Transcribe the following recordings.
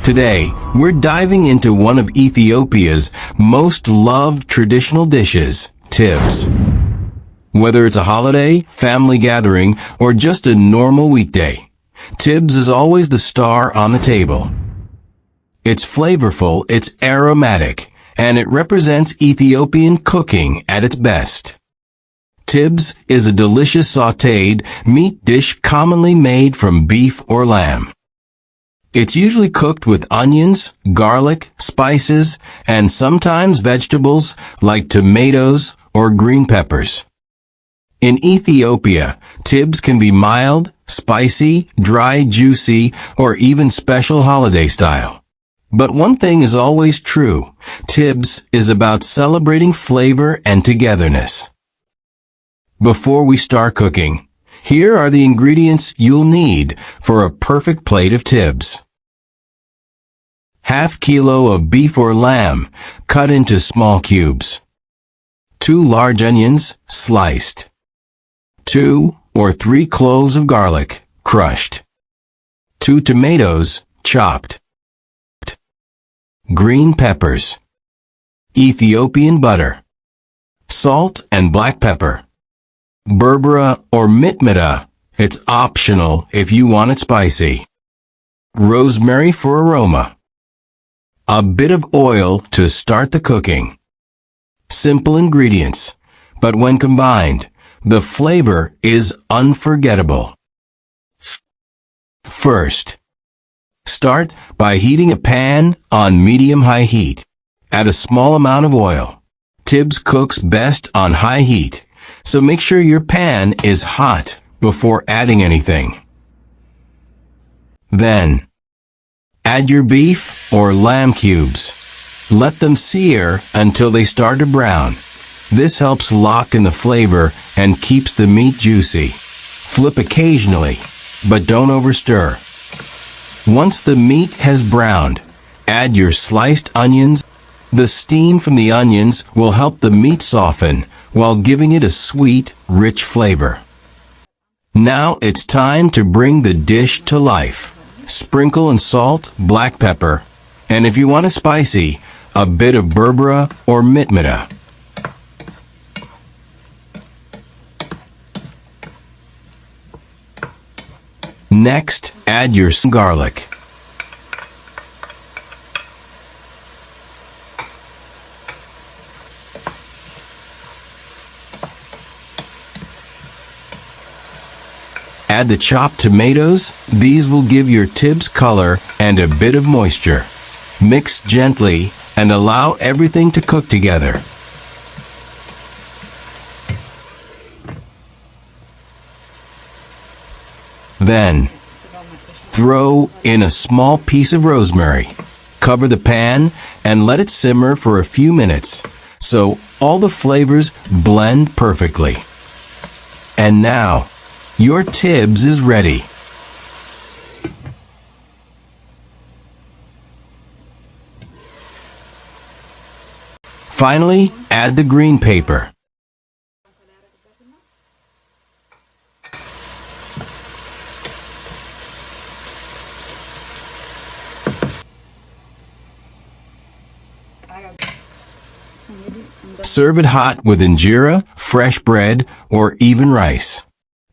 Today, we're diving into one of Ethiopia's most loved traditional dishes, tibs. Whether it's a holiday, family gathering, or just a normal weekday, tibs is always the star on the table. It's flavorful, it's aromatic, and it represents Ethiopian cooking at its best. Tibs is a delicious sautéed meat dish commonly made from beef or lamb. It's usually cooked with onions, garlic, spices, and sometimes vegetables like tomatoes or green peppers. In Ethiopia, tibs can be mild, spicy, dry, juicy, or even special holiday style. But one thing is always true, tibs is about celebrating flavor and togetherness. Before we start cooking, here are the ingredients you'll need for a perfect plate of tibs. Half kilo of beef or lamb, cut into small cubes. 2 large onions, sliced. 2 or 3 cloves of garlic, crushed. 2 tomatoes, chopped. Green peppers. Ethiopian butter. Salt and black pepper. Berbera or mitmita, it's optional if you want it spicy. Rosemary for aroma. A bit of oil to start the cooking. Simple ingredients, but when combined, the flavor is unforgettable. First, start by heating a pan on medium-high heat. Add a small amount of oil. Tibs cooks best on high heat, so make sure your pan is hot before adding anything. Then, add your beef or lamb cubes. Let them sear until they start to brown. This helps lock in the flavor and keeps the meat juicy. Flip occasionally, but don't overstir. Once the meat has browned, add your sliced onions. The steam from the onions will help the meat soften while giving it a sweet, rich flavor. Now it's time to bring the dish to life. Sprinkle in salt, black pepper, and if you want it spicy, a bit of berbera or mitmita. Next, add your garlic. Add the chopped tomatoes. These will give your tibs color and a bit of moisture. Mix gently and allow everything to cook together. Then, throw in a small piece of rosemary. Cover the pan and let it simmer for a few minutes so all the flavors blend perfectly. And now, your tibs is ready. Finally, add the green paper. Serve it hot with injera, fresh bread, or even rice.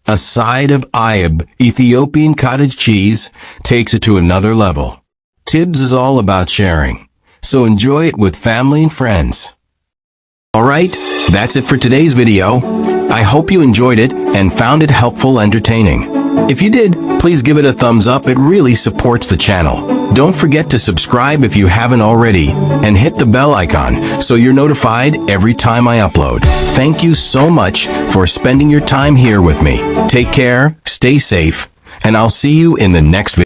A side of ayab, Ethiopian cottage cheese, takes it to another level. Tibs is all about sharing, so enjoy it with family and friends. Alright, that's it for today's video. I hope you enjoyed it and found it helpful and entertaining. If you did, please give it a thumbs up, it really supports the channel. Don't forget to subscribe if you haven't already, and hit the bell icon so you're notified every time I upload. Thank you so much for spending your time here with me. Take care, stay safe, and I'll see you in the next video.